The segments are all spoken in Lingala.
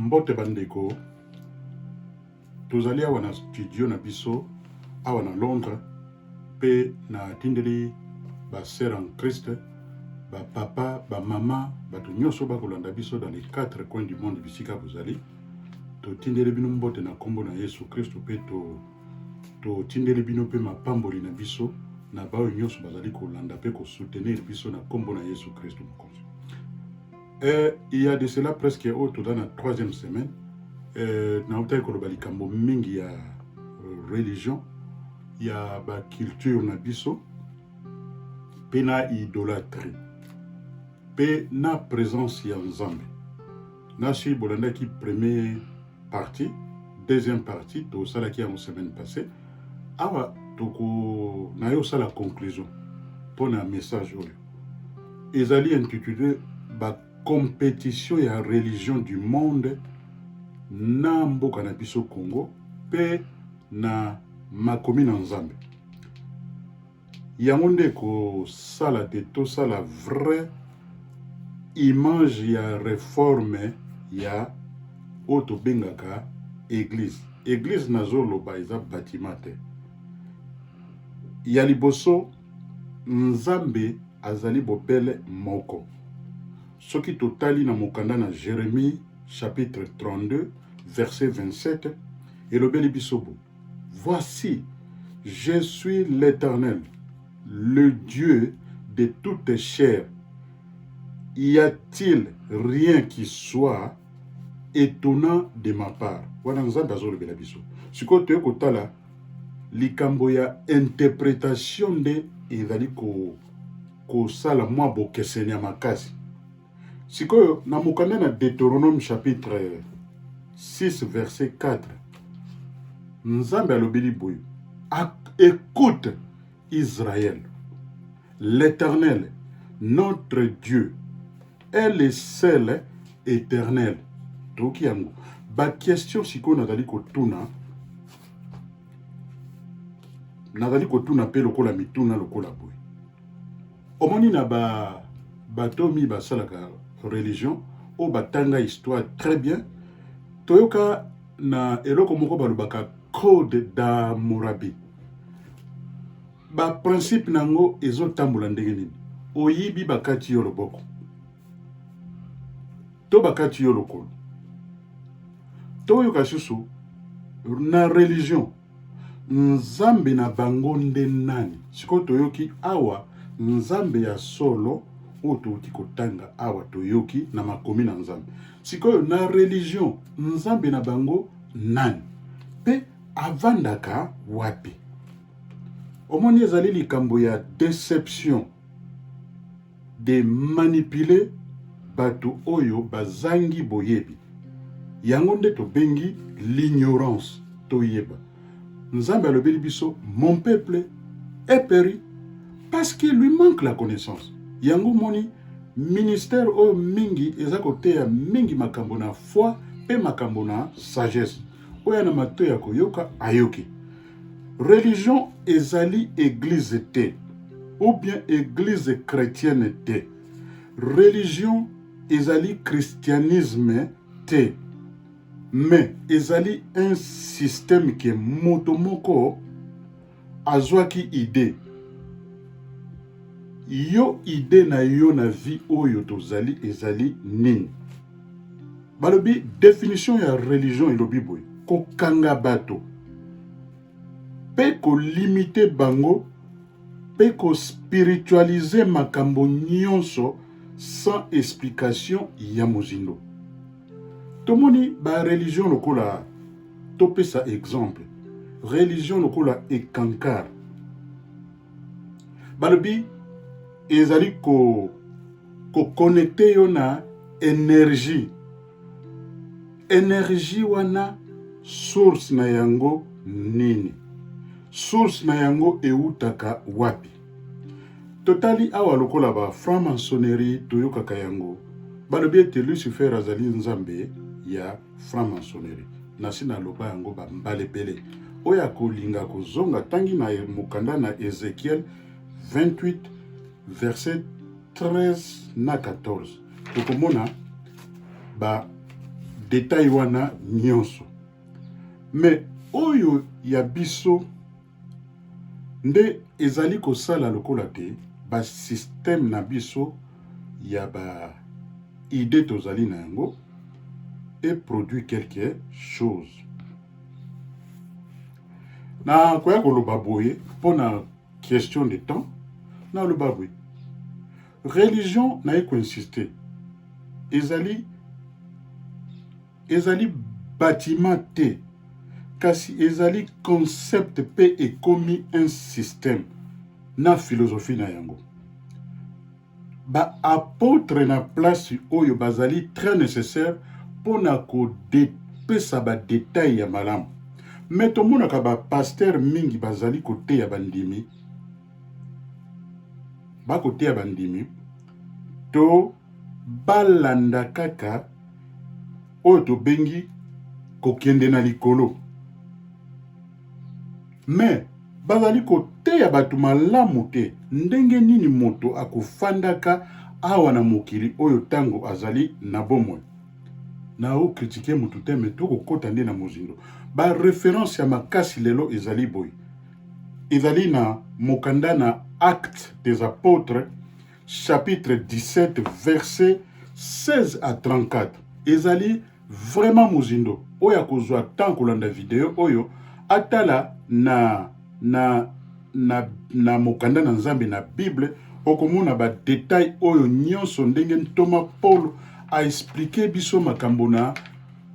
Mbote bandeko, tozali awa na studio na biso, awa na Londres, pe na tindeli ba sœur en Christ, ba papa, ba mama, bato nyonso bakolanda biso dans les 4 coins du monde bisika bozali. To tindeli bino mbote na kombo na Yesu Christ pe to tindeli bino pe mapamboli na biso na bao nyonso bazali kolanda pe ko soutenir biso na kombo na Yesu Christ mokonzi. Il y a de cela presque dans la 3e semaine, na utai koloba likambo mingi ya religion, ya ba culture na biso, pe na idolâtrie, pe na présence ya Nzambe. Na si bolanda ki première partie, deuxième partie, to sala ki en semaine passée, awa toko na yo sala conclusion pour un message oyo. Ezali intitulé ba compétition et la religion du monde na mboka na biso Congo pe na makomi na Nzambe. Yango nde ko sala de to sala vraie image ya réforme ya oto bengaka église. Église nazoloba eza bâtiment te. Ya liboso Nzambe azali bopele moko. Soki totali na mokanda na Jérémie chapitre 32 verset 27 et le beli bisobo. Voici, je suis l'Éternel, le Dieu de toutes chairs. Y a-t-il rien qui soit étonnant de ma part? Wana Nzambe azolobela biso. Siko toye kotala likambo ya interprétation de ezali ko sala mwa bokeseni ya makasi. Sikoyo na mokanda na Deutéronome chapitre 6 verset 4. Nzambe alobeli boyo. Écoute Israël, l'Éternel, notre Dieu, est le seul éternel. Toki yango. Ba question siko nazali kotuna. Nazali kotuna pe lokola mituna lokola boyo. Omoni na batomi basalaka religion o batanga histoire très bien. Toyoka na eloko moko balobaka code d'Hammurabi. Ba principe nango ezotambola ndenge nini. Oyibi bakati yo loboko. To bakati yo lokolo. Toyoka susu na religion. Nzambe na bango nde nani. Siko toyoki awa Nzambe ya solo oto kotanga awa toyoki na makomi na Nzambe. Sikoyo na religion Nzambe na bango nani. Pe avandaka wapi. Omoni ezali likambo ya déception de manipuler bato oyo bazangi boyebi. Yango nde to bengi l'ignorance toyeba. Nzambe alobeli biso mon peuple est péri parce qu'il lui manque la connaissance. Yango moni ministère o mingi eza kote ya mingi makambo na foi pe makambo na sagesse. Oya na mato ya koyoka ayoki. Religion ezali église te ou bien église chrétienne te. Religion ezali christianisme te. Mais ezali un système qui motomoko azwaki idée. Yo idée na yo na vie oyo tozali ezali nini. Balobi définition ya religion elobi boy. Ko kanga bato. Pe ko limiter bango. Pe ko spiritualiser makambo nyonso sans explication ya mozindo. Tomoni ba religion lokola topesa exemple. Religion lokola ekankar. Balobi ezali ko connecter yo na énergie. Énergie wana source na yango nini. Source na yango eutaka wapi. Totali awa lokola ba franc-maçonnerie toyokaka yango. Balobi ete Lucifer azali Nzambe ya franc-maçonnerie. Nasi na loba yango ba mbale pele. Oya kolinga kozonga tangi na mokanda na Ézéchiel 28 verset 13 na 14. Tokomona ba détail wana nyonso. Mais oyo ya biso nde ezali kosala lokola te ba système na biso ya ba idée tozali na yango et produit quelque chose. Na koya koloba boye pona question de temps na loba boye religion na eko insister ezali bâtiment te kasi ezali concept pe ekomi un système na philosophie na yango. Ba apôtre na place oyo bazali très nécessaire pona ko depesa ba détail ya malamu. Mais tomonaka ba pasteur mingi bazali kote ya bandimi. Ba kote ya bandimi to balanda kaka oyo tobengi kokende na likolo. Mais bazali koteya bato malamu te ndenge nini moto akofandaka awa na mokili oyo tango azali na bomoi. Na o critiquer motu te me to kokota nde na mozindo. Ba référence ya makasi lelo ezali boy. Ezali na mokanda na Actes des Apôtres chapitre 17 verset 16 à 34. Ezali vraiment mozindo. Oya kozwa tant kolanda video oyo atala na mokanda na Nzambe na Bible okomona ba détail oyo nyonso ndenge ntoma Paul a expliqué biso makambo na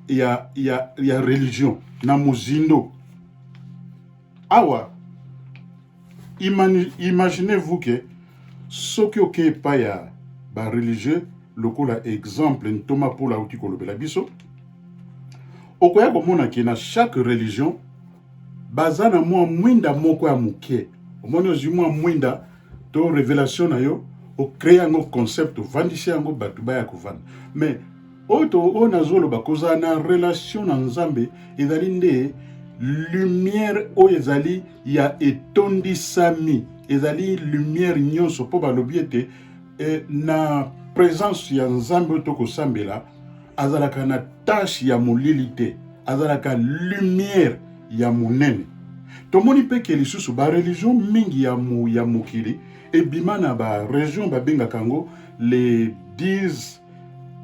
ya religion na mozindo. Awa imaginez-vous que soki oke pa ya ba religieux lokola exemple ntoma Paul auti kolobela biso okoya komona ke na chaque religion baza na mwa mwinda moko ya muke. Omoni ozwi mwa mwinda to révélation na yo o créer yango concept vandisi yango bato baya kovanda. Mais oyo nazoloba koza na relation na Nzambe ezali nde lumière oyo ezali ya etondisami, ezali lumière nyonso po balobi ete na présence ya Nzambe oyo tokosambela azalaka na tâche ya molili te, azalaka lumière ya monene. Tomoni peke lisusu ba religion mingi ya mokili ebima na ba région babenga kango les 10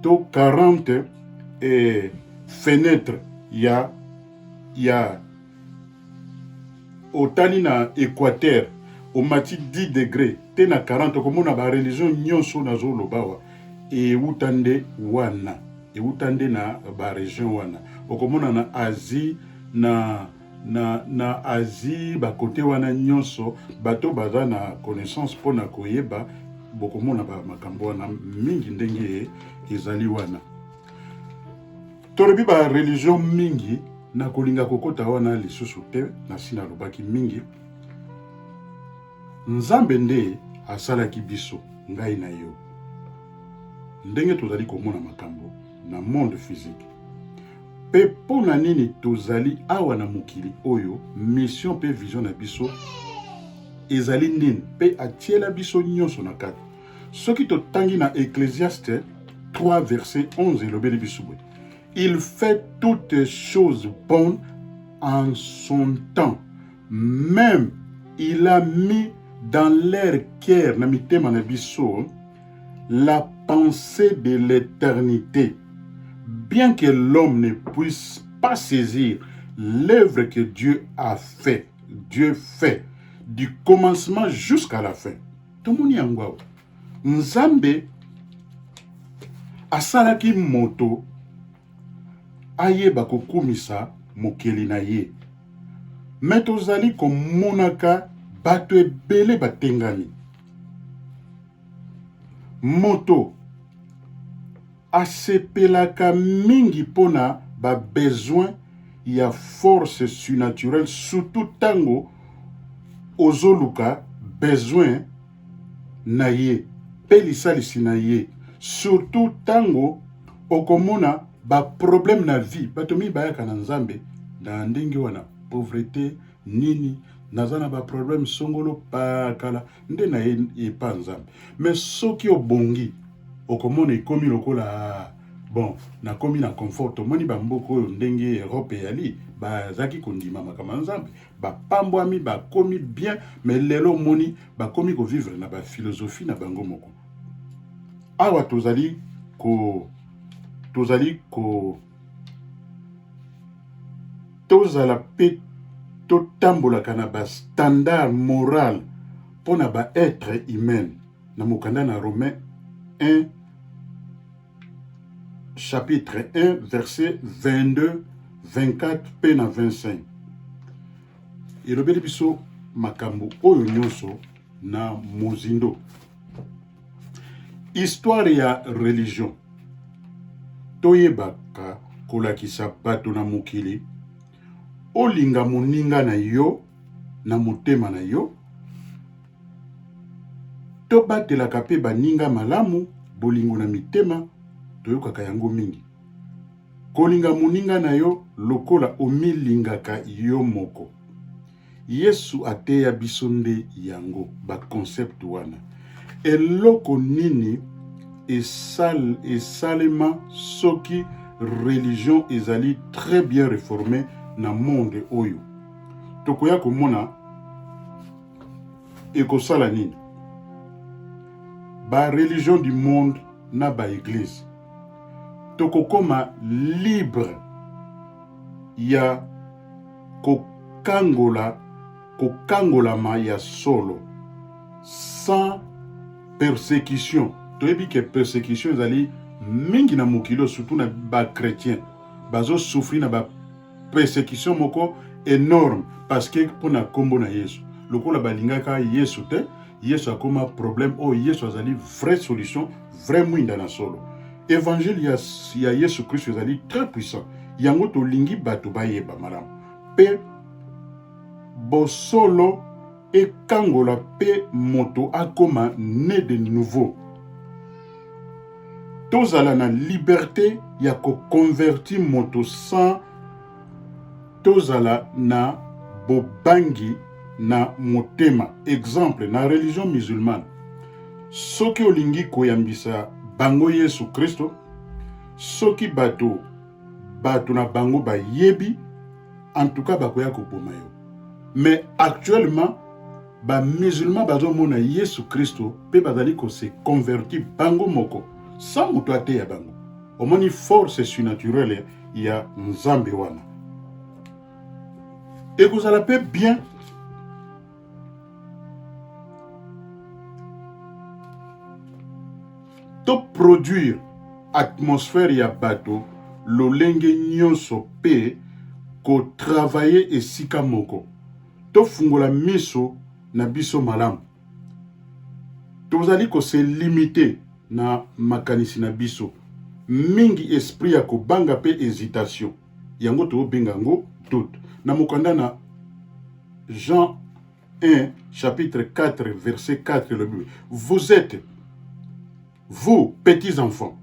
to 40 fenêtres ya otali na équateur omati 10 degrés te na 40 komona ba religion nyonso nazoloba wa eutande wana eutande na ba région wana okomona na Asie na Asie ba côté wana nyonso bato baza na connaissance pona koyeba bokomona ba makambo wana mingi ndenge ezali wana. Tolobi ba religion mingi na kolinga kokota wana lisusu te na sina lobaki mingi. Nzambe nde asalaki biso ngai na yo ndenge tozali komona makambo na monde physique. Pe pona nini tozali awa na mokili oyo mission pe vision na biso ezali nini pe atiela biso nyonso na kati. Soki totangi na Ecclésiaste 3 verset 11 elobeli biso boye. Il fait toutes choses bonnes en son temps. Même il a mis dans leur cœur na mitema na biso la pensée de l'éternité. Bien que l'homme ne puisse pas saisir l'œuvre que Dieu a fait, Dieu fait du commencement jusqu'à la fin. Tomoni yango Nzambe asalaki moto ayeba kokumisa mokeli na ye. Mais tozali komonaka bato ebele batengani. Moto asepelaka mingi pona ba besoin ya force surnaturelle surtout tango ozoluka besoin na ye pe lisalisi na ye surtout tango okomona ba problème na vie bato mi bayaka na Nzambe na ndenge wana pauvreté nini nazana ba problème songolo pakala nde na ye pa Nzambe. Mais soki obongi okomona ekomi lokola bon nakomi na confort tomoni bamboka oyo ndenge Europe yali bazaki kondima makambo ya Nzambe bapambwami bakomi bien mais lelo moni bakomi kovivre na baphilosophie na bango moko. Awa tozali tozala pe totambolaka na bastandard moral mpona baêtre humain na mokanda na Romain 1 chapitre 1 verset 22 24 pe na 25 elobeli biso makambo oyo nyonso na mozindo. Histoire ya religion toyebaka kolakisa bato na mokili olinga moninga na yo na motema na yo, tobatelaka pe baninga malamu bolingo na mitema toyokaka yango mingi. Kolinga moninga na yo lokola omilingaka yo moko. Yesu ateya biso nde yango ba concept wana. Eloko nini esalema soki religion ezali très bien réformée na monde oyo. Tokoya komona ekosala nini? Ba religion du monde na ba église. Tokokoma libre ya kokangolama ya solo sans persécution. Toyebi ke persécution ezali mingi na mokilo surtout na ba chrétien. Bazo souffrir na ba persécution moko énorme parce que pona kombo na Yesu. Lokola balingaka Yesu te, Yesu akoma problème o Yesu azali vraie solution, vrai mwinda na solo. Évangile ya Yesu Christ ezali très puissant. Yango tolingi bato bayeba malamu. Pe bosolo ekangola pe moto akoma né de nouveau. Tozala na liberté ya ko convertir moto sans tozala na bobangi na motema. Exemple na religion musulmane. Soki olingi koyambisa bango Yesu Kristo, soki bato na bango bayebi, en tout cas bakoya kopoma yo. Mais actuellement ba musulman bazomona Yesu Kristo pe bazali ko se convertir bango moko sans muto ate ya bango. Omoni force surnaturelle ya Nzambe wana. Ekozala pe bien to produire atmosphère ya bato lolenge nyonso pe ko travailler esika moko. To fungola miso na biso malamu. Tozali ko se limiter na makanisi na biso. Mingi esprit ya kobanga pe hésitation. Yango to benga ngo doute. Na mokanda na Jean 1 chapitre 4 verset 4 le Bible. Vous petits enfants,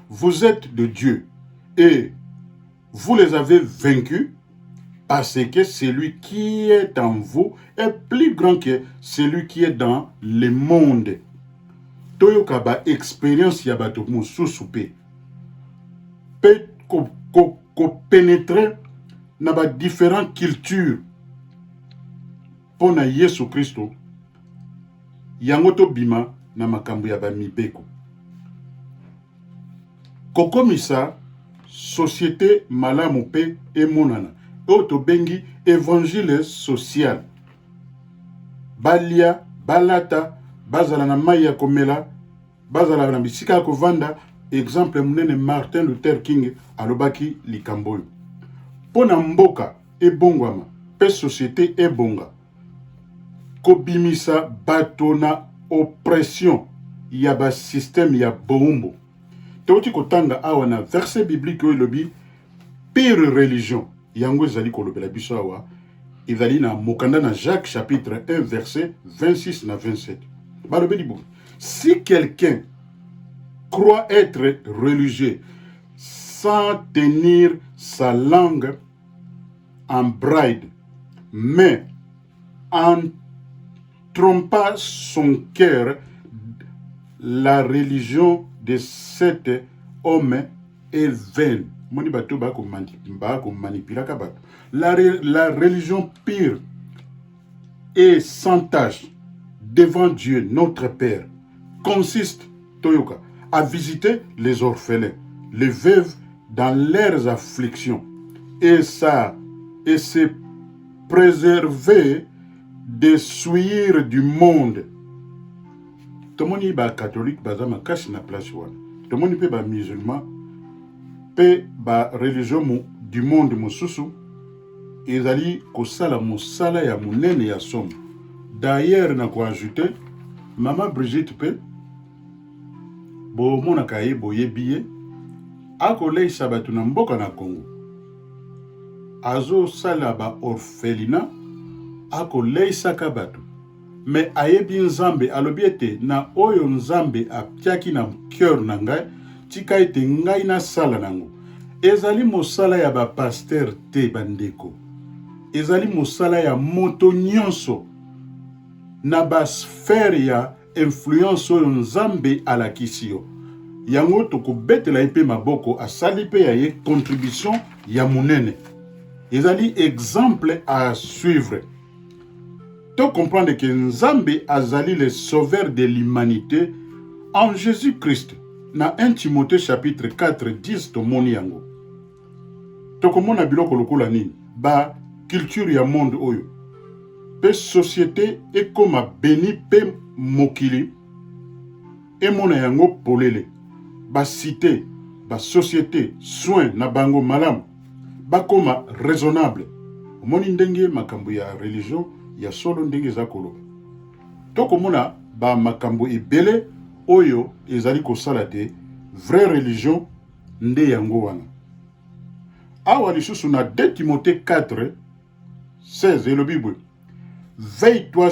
vous êtes de Dieu et vous les avez vaincus parce que celui qui est en vous est plus grand que celui qui est dans le monde. Toyoka ba expérience ya bato mosusu pe ko pénétrer na ba différentes cultures pona Yesu Kristo yango to bima na makambo ya ba mibeko. Kokomisa société malamu pe emonana. Oto bengi évangile social. Balia, balata, bazala na mai ya komela, bazala na bisika ya kovanda. Exemple munene Martin Luther King alobaki likamboyo. Pona mboka ebongwama, pe société ebonga. Kobimisa bato na oppression ya ba système ya boumbo. Toti kotanga awa na verset biblique oyo lobi pire religion. Yango ezali kolobela biso awa ezali na mokanda na Jacques chapitre 1 verset 26 na 27. Balobeli bon. Si quelqu'un croit être religieux sans tenir sa langue en bride, mais en trompant son cœur, la religion de cet homme est vaine. Moni bato ba ko manipula ka bato. La religion pure et sans tâche devant Dieu, notre Père, consiste, Toyoka, à visiter les orphelins, les veuves dans leurs afflictions, et se préserver des souillures du monde. Tomoni ba catholique baza makasi na place wana. Tomoni pe ba musulman pe ba religion du monde mosusu ezali kosala mosala ya munene ya somo. D'ailleurs na ko ajouter Maman Brigitte pe bo mona kaye boyebiye akoleisa batu na mboka na Congo. Azo sala ba orphelinat akoleisa ka batu. Mais ayebi nzambe alobi ete na oyo nzambe atiaki na cœur na ngai tika ete ngai na sala nango. Ezali mosala ya ba pasteur te bandeko. Ezali mosala ya moto nyonso na ba sphère ya influence oyo nzambe alakisi yo. Yango tokobetela ye mpe maboko asali mpe ya ye contribution ya munene. Ezali exemple à suivre. Tu comprendre que Nzambe azali le sauveur de l'humanité en Jésus-Christ. Na 1 Timothée chapitre 4, 10 to moni yango. To komona biloko lokola nini? Ba culture ya monde oyo. Pe société ekoma béni pe mokili. E mona yango polele. Ba cité, ba société, soin na bango malamu. Ba koma raisonnable. Moni ndenge makambo ya religion ya solo ndenge za koloba. Toko mona ba makambo ebele oyo ezali kosala te vraie religion nde yango wana. Awa lisusu na 2 Timothée 4 16 et le Bible. Veille-toi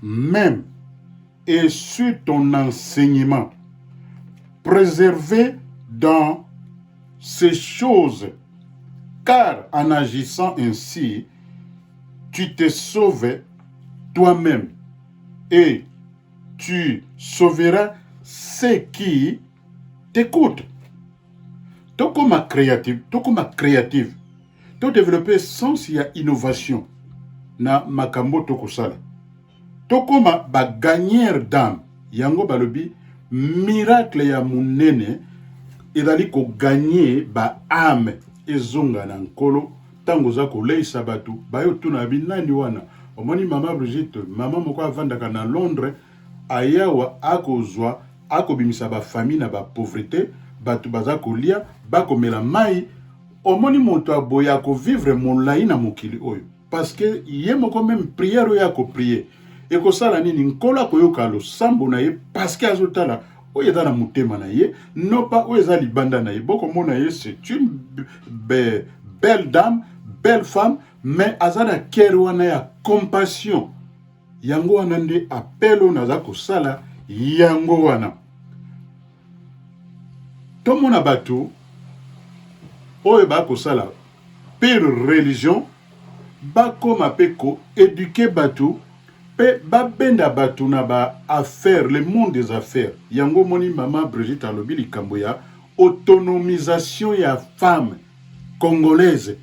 même et sur ton enseignement. Préservé dans ces choses, car en agissant ainsi, tu te sauves toi-même et tu sauveras ceux qui t'écoutent. Tokoma créative, to développer sens ya innovation na makambo tokosala. Tokoma ba gagneur d'âme, yango balobi miracle ya munene ezali ko gagner ba âme ezonga na nkolo. Tango za koleisa batu bayo tuna binani wana omoni Maman Brigitte mama moko avandaka na Londres ayawa akozwa akobimisa ba famille na ba pauvreté batu baza kolia bakomela mai omoni moto aboya ko vivre molai na mokili oyo parce que ye moko même prière ya ko prier e ko sala nini nkola koyoka lo sambo na ye parce que azotala oyo eza na motema na ye non pas oyo eza libanda na ye boko mona ye c'est une belle dame, belle femme, mais azana kerwana ya compassion. Yango wana nde appelo naza kosala yango wana. Tomona batu oyo ba kosala pire religion bakoma pe ko éduquer batu pe babenda batu na ba affaire le monde des affaires. Yango moni Maman Brigitte alobi likambo ya autonomisation ya femme congolaise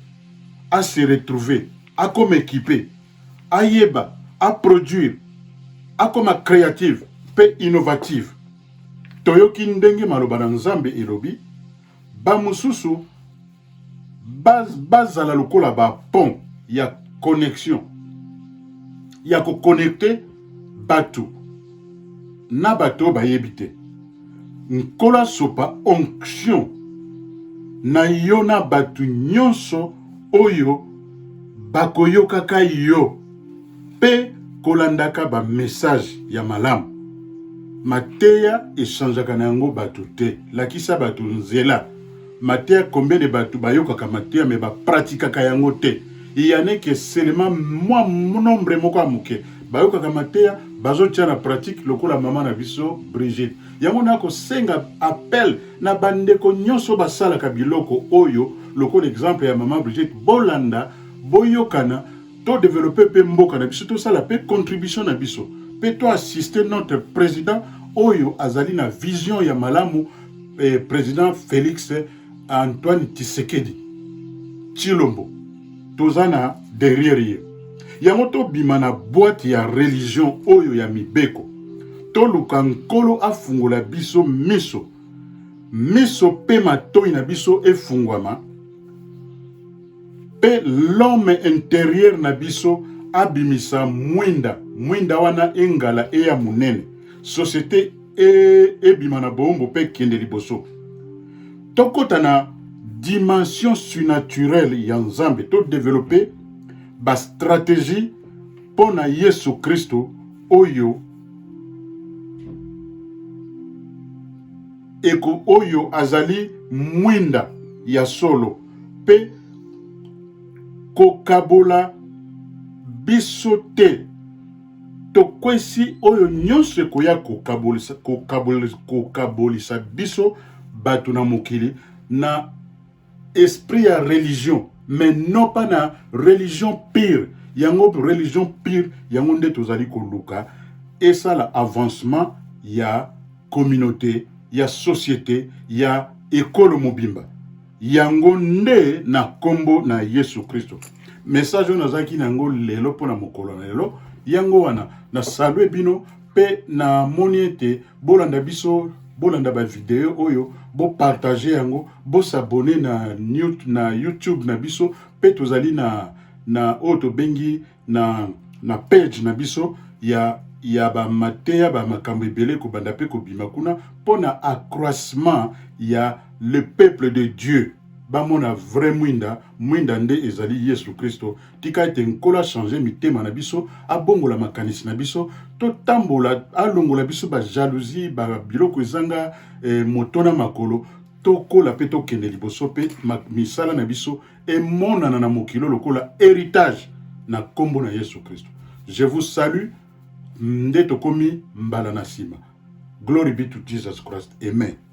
à se retrouver, à comme équiper, à yeba, à produire, à comme créative, pe innovative. Toyoki ndenge maloba na Nzambe elobi, ba mususu bazala lokola ba pont ya connexion. Ya ko connecter batu. Na bato ba yebite. Nkola sopa onction. Na yona batu nyonso oyo bakoyokaka yo pe kolandaka ba message ya malamu. Mateya echangeaka na yango batu te. Lakisa batu nzela. Mateya combien de batu bayokaka mateya me ba pratikaka yango te. Iyane ke seulement moi nombre moko amuke bayokaka mateya bazotia na pratique lokola mama na biso Brigitte. Yango nako senga appel na bandeko nyonso basalaka biloko oyo lokola exemple ya Maman Brigitte bolanda boyokana to développer pe mboka na biso to sala pe contribution na biso pe to assister notre président oyo azali na vision ya malamu président Félix Antoine Tshisekedi Tshilombo tozana derrière ye yango tobima na boîte ya religion oyo ya mibeko toluka nkolo afungola biso miso pe matoi na biso efungwama pe l'homme intérieur na biso abimisa mwinda wana engala eya munene société ebima na bombo pe kende liboso tokota na dimension surnaturelle ya nzambe to développer ba stratégie pona Yesu Kristo oyo eko oyo azali mwinda ya solo pe kokabola biso te tokwesi oyo nyonso ekoya kokabolisa biso bato na mokili na esprit ya religion mais non pas na religion pire yango religion pire yango nde tozali koluka esala avancement ya communauté ya société ya ekolo mobimba yango nde na kombo na Yesu Kristo message oyo nazalaki nango lelo mpona mokolo na lelo yango wana na salue bino pe na moni ete bolanda ba video oyo bo partager yango bo s'abonner na YouTube na biso pe tozali na auto bengi na page na biso ya ba mateya ba makambo ebele ko banda pe ko bima kuna pona accroissement ya le peuple de Dieu bamona vrai mwinda nde ezali Yesu Kristo tika ete nkola changer mitema na biso abongola makanisi na biso to tambola alongola biso ba jalousie ba biloko ezanga motona makolo tokola pe tokende liboso pe misala na biso emonana na mokilo lokola héritage na kombo na Yesu Kristo. Je vous salue nde tokomi mbala na sima. Glory be to Jesus Christ. Amen.